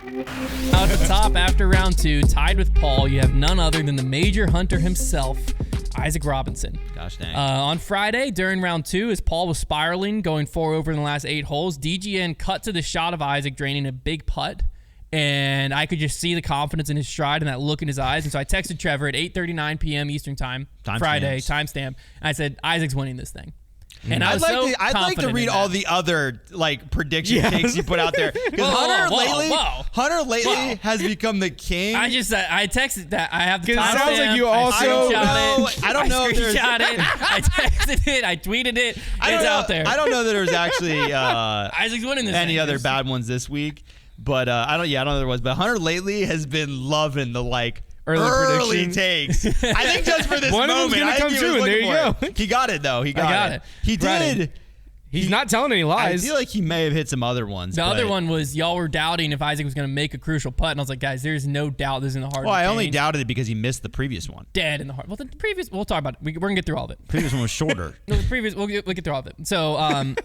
Out at the top after round 2, tied with Paul, you have none other than the major hunter himself, Isaac Robinson. Gosh dang. On Friday, during round 2, as Paul was spiraling, going 4 over in the last 8 holes, DGN cut to the shot of Isaac draining a big putt, and I could just see the confidence in his stride and that look in his eyes. And so I texted Trevor at 8:39 p.m. Eastern time, Friday, timestamp, and I said, Isaac's winning this thing. And I'd like to read all the other prediction takes you put out there, because Hunter lately has become the king. I texted that. I have the timestamp. It sounds like you I don't know. I screenshot it. I texted it. I tweeted it. It's out there. I don't know that there's actually Isaac's winning this. Any other bad ones this week? But I don't know there was. But Hunter lately has been loving the early takes. I think just for this One moment, of them's gonna come true, and there you go. He got it though. He got it. He Ready. did. He's not telling any lies. I feel like he may have hit some other ones. The other one was y'all were doubting if Isaac was going to make a crucial putt, and I was like, guys, there's no doubt this is in the heart. Well, of the I only change. doubted it because he missed the previous one. Dead in the heart. Well, the previous, we'll talk about it. We're going to get through all of it. Previous one was shorter. No, the previous, we'll get through all of it. So,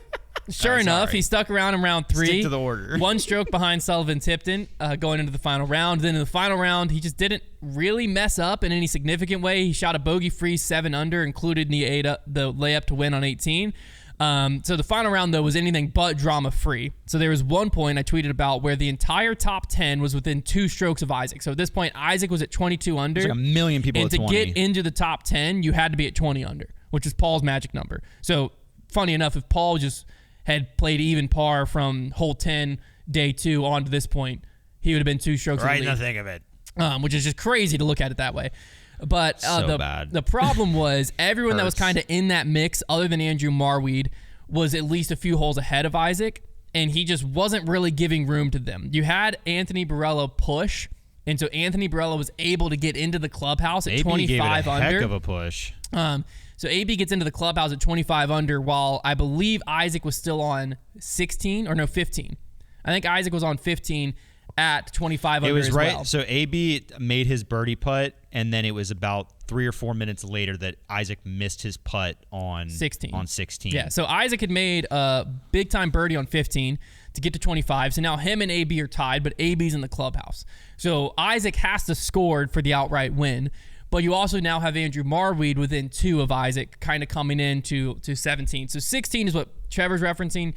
sure enough, he stuck around in round 3. Stick to the order. 1 stroke behind Sullivan Tipton going into the final round. Then in the final round, he just didn't really mess up in any significant way. He shot a bogey-free 7 under, included the layup to win on 18. So the final round, though, was anything but drama-free. So there was one point I tweeted about where the entire top 10 was within 2 strokes of Isaac. So at this point, Isaac was at 22 under. There's like a million people and at 20. And to get into the top 10, you had to be at 20 under, which is Paul's magic number. So funny enough, if Paul just had played even par from hole 10, day 2 on to this point, he would have been 2 strokes right in in the the thick of it. which is just crazy to look at it that way. But bad. The problem was everyone that was kind of in that mix, other than Andrew Marweed, was at least a few holes ahead of Isaac, and he just wasn't really giving room to them. You had Anthony Barello push, and so Anthony Barello was able to get into the clubhouse at 25 under. Heck of a push. So AB gets into the clubhouse at 25 under, while I believe Isaac was still on 15. I think Isaac was on 15 at 25 under. It was as right. well. So AB made his birdie putt, and then it was about 3 or 4 minutes later that Isaac missed his putt on 16. Yeah. So Isaac had made a big time birdie on 15 to get to 25. So now him and AB are tied, but AB's in the clubhouse. So Isaac has to score for the outright win. But you also now have Andrew Marweed within 2 of Isaac, kind of coming in to 17. So 16 is what Trevor's referencing.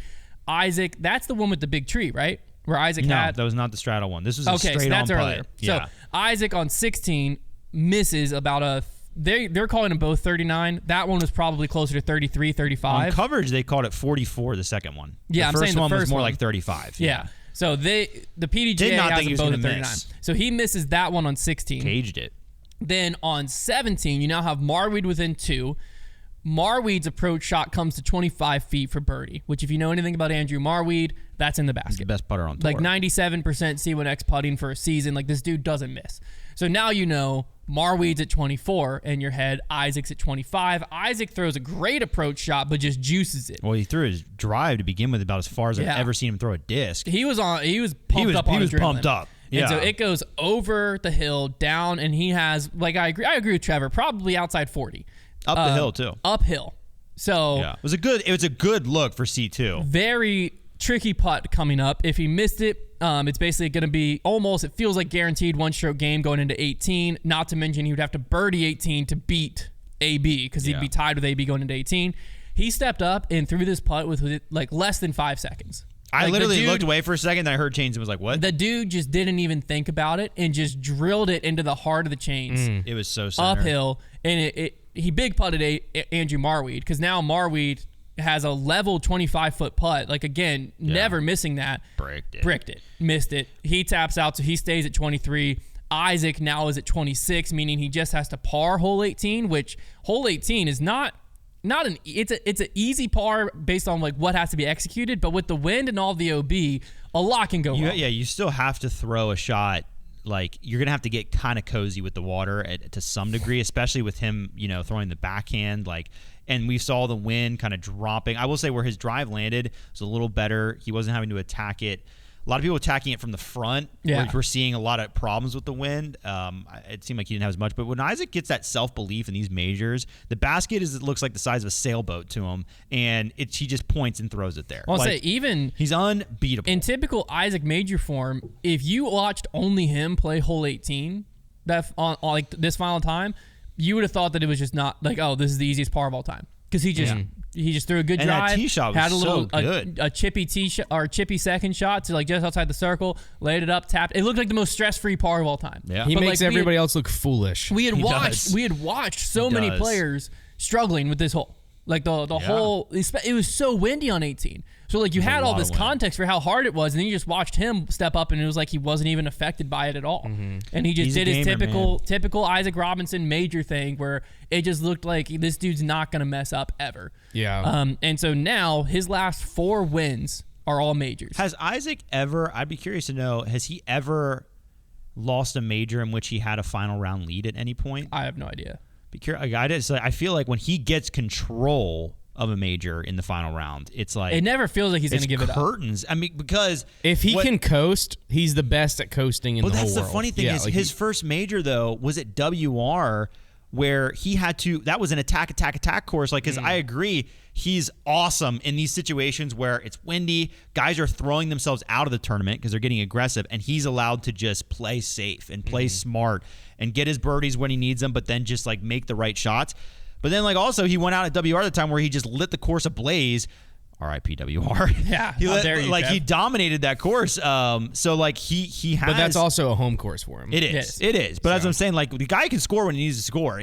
Isaac, that's the one with the big tree, right? Where Isaac had... No, that was not the straddle one. This was a straight so that's on earlier. putt. Yeah. So Isaac on 16 misses about a... They're calling them both 39. That one was probably closer to 33, 35. On coverage, they called it 44, the second one. Yeah, the I'm saying the one was first more one. like 35. Yeah. So the PDGA Did not has think he them was both at gonna 39. miss. So he misses that one on 16. Caged it. Then on 17, you now have Marweed within 2. Marweed's approach shot comes to 25 feet for birdie, which if you know anything about Andrew Marweed, that's in the basket. He's the best putter on tour. Like 97% C1X putting for a season. Like this dude doesn't miss. So now you know Marweed's at 24 in your head. Isaac's at 25. Isaac throws a great approach shot, but just juices it. Well, he threw his drive to begin with about as far as I've ever seen him throw a disc. He was pumped up on adrenaline. Pumped up. Yeah. And so it goes over the hill, down, and he has, like, I agree with Trevor, probably outside 40. Up the hill, too. Uphill. So yeah. It was a good look for C2. Very tricky putt coming up. If he missed it, it's basically going to be almost, it feels like guaranteed 1-stroke game going into 18. Not to mention he would have to birdie 18 to beat AB because he'd be tied with AB going into 18. He stepped up and threw this putt with like less than 5 seconds. I literally looked away for a second, then I heard chains and was like, what? The dude just didn't even think about it and just drilled it into the heart of the chains. It was so center. Uphill. And he big putted Andrew Marweed because now Marweed has a level 25-foot putt. Like, again, never missing that. Bricked it. Missed it. He taps out, so he stays at 23. Isaac now is at 26, meaning he just has to par hole 18, which hole 18 is not an it's an easy par based on like what has to be executed, but with the wind and all the OB, a lot can go wrong. Yeah, you still have to throw a shot. Like, you're gonna have to get kind of cozy with the water to some degree, especially with him, throwing the backhand. Like, and we saw the wind kind of dropping. I will say where his drive landed was a little better. He wasn't having to attack it A lot of people attacking it from the front. Yeah. We're seeing a lot of problems with the wind. It seemed like he didn't have as much. But when Isaac gets that self-belief in these majors, the basket looks like the size of a sailboat to him, and he just points and throws it there. I'll say even he's unbeatable. In typical Isaac major form, if you watched only him play hole 18 on like this final time, you would have thought that it was just not like, oh, this is the easiest par of all time. Because he just threw a good drive. That tee shot was had a little so good. A chippy tee or chippy second shot to like just outside the circle, laid it up, tapped. It looked like the most stress-free par of all time. Yeah. He makes everybody else look foolish. We had watched so many players struggling with this hole. Like the whole, it was so windy on 18. So like you had all this context for how hard it was, and then you just watched him step up, and it was like he wasn't even affected by it at all. Mm-hmm. And he just did his typical Isaac Robinson major thing, where it just looked like this dude's not gonna mess up ever. Yeah. And so now his last 4 wins are all majors. Has Isaac ever? I'd be curious to know. Has he ever lost a major in which he had a final round lead at any point? I have no idea. I feel like when he gets control of a major in the final round, it's like it never feels like he's going to give it up. Curtains. I mean, because if he can coast, he's the best at coasting in the whole world. But that's the funny thing is, his first major though was at WR, where he had to. That was an attack course. Like, because I agree, he's awesome in these situations where it's windy, guys are throwing themselves out of the tournament because they're getting aggressive, and he's allowed to just play safe and play smart and get his birdies when he needs them, but then just like make the right shots. But then like also he went out at WR at the time where he just lit the course ablaze. R.I.P. WR. Yeah, he dominated that course. So like he has. But that's also a home course for him. It is. But as I'm saying, like the guy can score when he needs to score.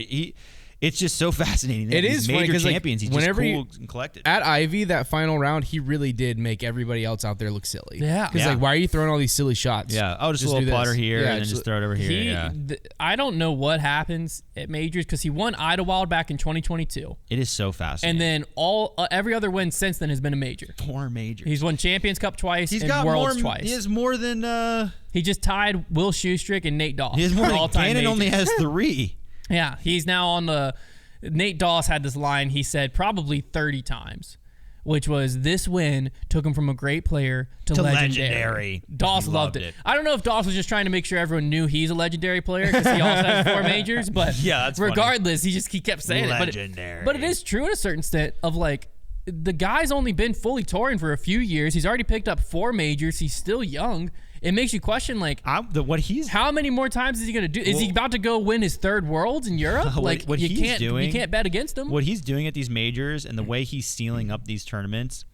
It's just so fascinating. It is major funny, champions. He's just cool and collected. At Ivy, that final round, he really did make everybody else out there look silly. Yeah. Because like, why are you throwing all these silly shots? Yeah. Oh, just a little putter here and then just throw it over here. I don't know what happens at majors because he won Idlewild back in 2022. It is so fascinating. And then every other win since then has been a major. 4 majors. He's won Champions Cup twice and Worlds twice. He has more than. He just tied Will Shoestrick and Nate Doss. He has more than all-time Gannon majors. only has 3. Yeah. He's now on the. Nate Doss had this line he said probably 30 times, which was this win took him from a great player to legendary. Doss loved it. I don't know if Doss was just trying to make sure everyone knew he's a legendary player because he also has 4 majors, but yeah, that's regardless, he kept saying legendary. it. But it is true in a certain extent of like the guy's only been fully touring for a few years. He's already picked up 4 majors. He's still young. It makes you question, like, how many more times is he going to do? Is he about to go win his 3rd Worlds in Europe? You can't bet against him. What he's doing at these majors and the way he's sealing up these tournaments,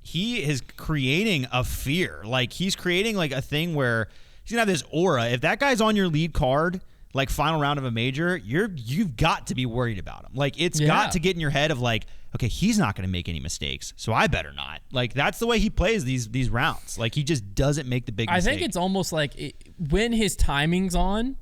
he is creating a fear. Like, he's creating, like, a thing where he's going to have this aura. If that guy's on your lead card, like, final round of a major, you've got to be worried about him. Like, it's got to get in your head of, like, okay, he's not going to make any mistakes, so I better not. Like, that's the way he plays these rounds. Like, he just doesn't make the big mistake. I think it's almost like when his timing's on,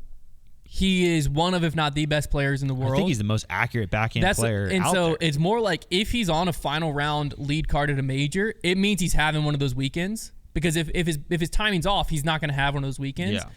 he is one of, if not the best players in the world. I think he's the most accurate backhand player and out so there. It's more like if he's on a final round lead card at a major, it means he's having one of those weekends. Because if his timing's off, he's not going to have one of those weekends. Yeah.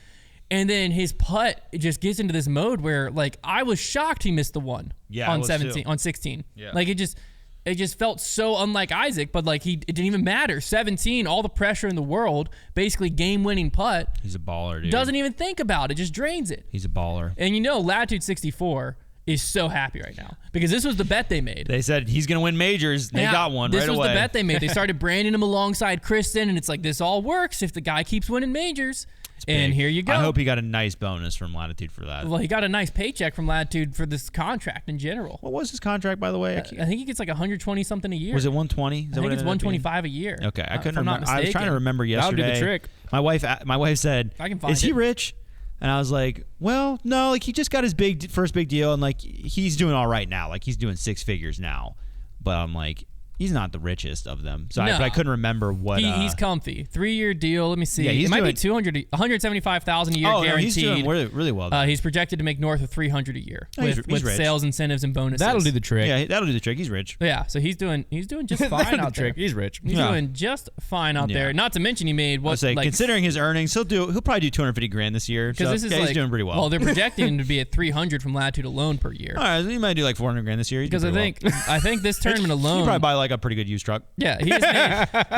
And then his putt just gets into this mode where, like, I was shocked he missed the one on 16. Yeah. Like, it just felt so unlike Isaac, but like it didn't even matter. 17, all the pressure in the world, basically game-winning putt. He's a baller, dude. Doesn't even think about it, just drains it. He's a baller. And Latitude 64 is so happy right now because this was the bet they made. They said he's going to win majors. They got one right away. This was the bet they made. They started branding him alongside Kristen, and it's like this all works if the guy keeps winning majors. And here you go. I hope he got a nice bonus from Latitude for that. Well, he got a nice paycheck from Latitude for this contract in general. What was his contract, by the way? I think he gets like 120 something a year. Was it 120? I think it's 125 a year. Okay, I couldn't remember. I was trying to remember yesterday. That'll do the trick. My wife said, I can find "Is he rich?" And I was like, "Well, no. Like, he just got his first big deal, and like he's doing all right now. Like, he's doing 6 figures now." But I'm like, he's not the richest of them. So I couldn't remember what. He's comfy. 3-year deal. Let me see. Yeah, it might be $175,000 a year guaranteed. No, he's doing really well. He's projected to make north of $300 a year he's with rich. sales incentives and bonuses. That'll do the trick. Yeah, that'll do the trick. He's rich. Yeah, so he's doing just fine out there. He's rich. He's doing just fine out there. Not to mention he made considering his earnings, he'll probably do $250,000 this year. Because this is he's doing pretty well. Well, they're projecting him to be at 300 from Latitude alone per year. All right, he might do like $400,000 this year. Because I think this tournament alone, he probably buy like a pretty good used truck. Yeah,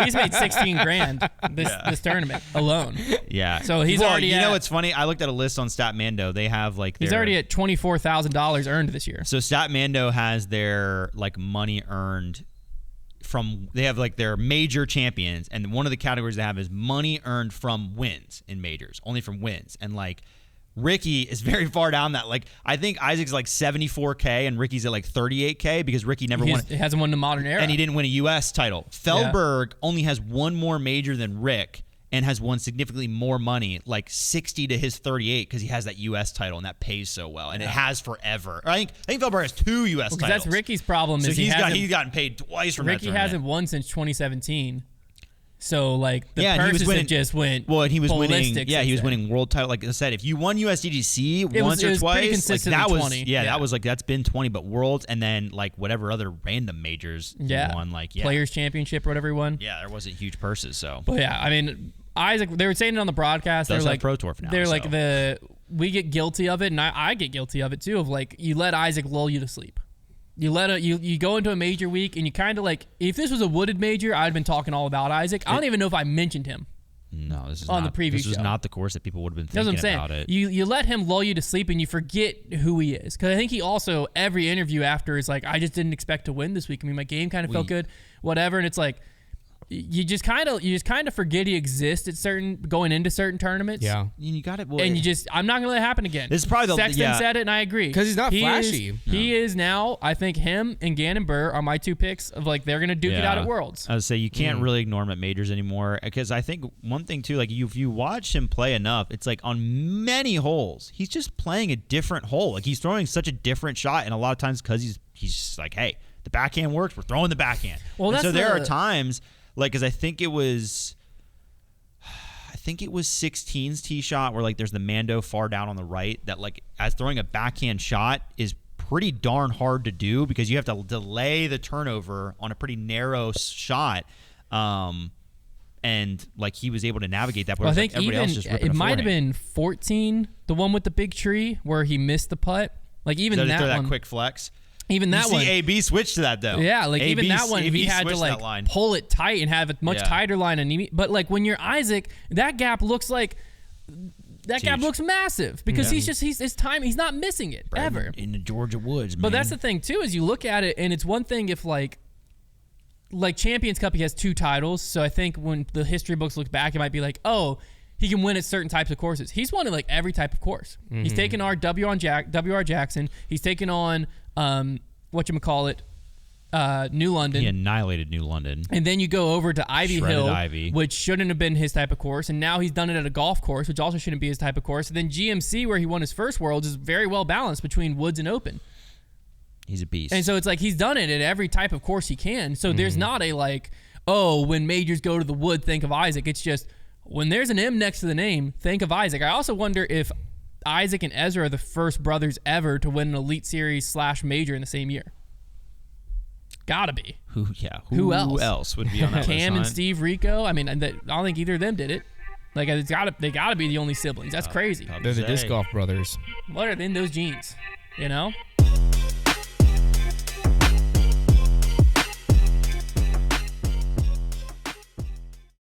he's made 16 grand this tournament alone. Yeah. So he's already. You know what's funny? I looked at a list on Statmando. They have like he's already at $24,000 earned this year. So Statmando has their like money earned from. They have like their major champions, and one of the categories they have is money earned from wins in majors, only from wins, and like. Ricky is very far down that. Like, I think Isaac's like 74K and Ricky's at like 38K because Ricky never won. He hasn't won the modern era. And he didn't win a U.S. title. Feldberg only has one more major than Rick and has won significantly more money, like 60 to his 38, because he has that U.S. title and that pays so well. And it has forever. I think Feldberg has 2 U.S. titles. That's Ricky's problem. So is he's gotten paid twice from Ricky hasn't won since 2017. So like the purses he was winning, just went well, and he was winning. Yeah, he was winning world title. Like I said, if you won USDGC once or twice, like that was 20. that was like that's been 20. But worlds and then like whatever other random majors he won, like Players Championship or whatever he won. Yeah, there wasn't huge purses. So, but yeah, I mean Isaac. They were saying it on the broadcast. They're like Pro Tour for now. They're like we get guilty of it, and I get guilty of it too. Of like you let Isaac lull you to sleep. You go into a major week and you kind of like, if this was a wooded major, I'd been talking all about Isaac. I don't even know if I mentioned him. No, this is on not, the preview This was show. not the course that people would have been That's thinking what I'm about saying. it. You let him lull you to sleep and you forget who he is. Because I think he also, every interview after is like, I just didn't expect to win this week. I mean, my game kind of felt good, whatever. And it's like, you just kind of forget he exists at going into certain tournaments. Yeah, you got it. And I'm not gonna let it happen again. This is probably Sexton said it, and I agree because he's not flashy. He is now. I think him and Gannon Burr are my 2 picks of like they're gonna duke it out at Worlds. I would say you can't really ignore him at majors anymore because I think one thing too, like if you watch him play enough, it's like on many holes he's just playing a different hole. Like he's throwing such a different shot, and a lot of times because he's just like, hey, the backhand works, we're throwing the backhand. Well, and so there are times. Like, because I think it was 16's tee shot where, like, there's the Mando far down on the right that, like, as throwing a backhand shot is pretty darn hard to do because you have to delay the turnover on a pretty narrow shot. And, like, he was able to navigate that. But I think like everybody else just ripping it might have forehand. been 14, the one with the big tree where he missed the putt. Like, even so that throw one. that quick flex. Even that one. AB switched to that, though. Yeah, like even that one, he had to like pull it tight and have a much tighter line. But like when you're Isaac, that gap looks like gap looks massive because he's not missing it ever in the Georgia woods. Man. But that's the thing too, is you look at it and it's one thing if like Champions Cup, he has 2 titles. So I think when the history books look back, it might be like, oh, he can win at certain types of courses. He's won at like every type of course. Mm-hmm. He's taken on WR Jackson. He's taken on New London. He annihilated New London. And then you go over to Ivy Hill, Ivy. which shouldn't have been his type of course. And now he's done it at a golf course, which also shouldn't be his type of course. And then GMC, where he won his first Worlds, is very well balanced between woods and open. He's a beast. And so it's like he's done it at every type of course he can. So there's not a like, oh, when majors go to the wood, think of Isaac. It's just when there's an M next to the name, think of Isaac. I also wonder if Isaac and Ezra are the first brothers ever to win an Elite Series / major in the same year. Gotta be. Who else would be on that list? Cam and Steve Rico. I mean, I don't think either of them did it. Like, they gotta be the only siblings. That's crazy. They're the disc golf brothers. What are in those genes? You know?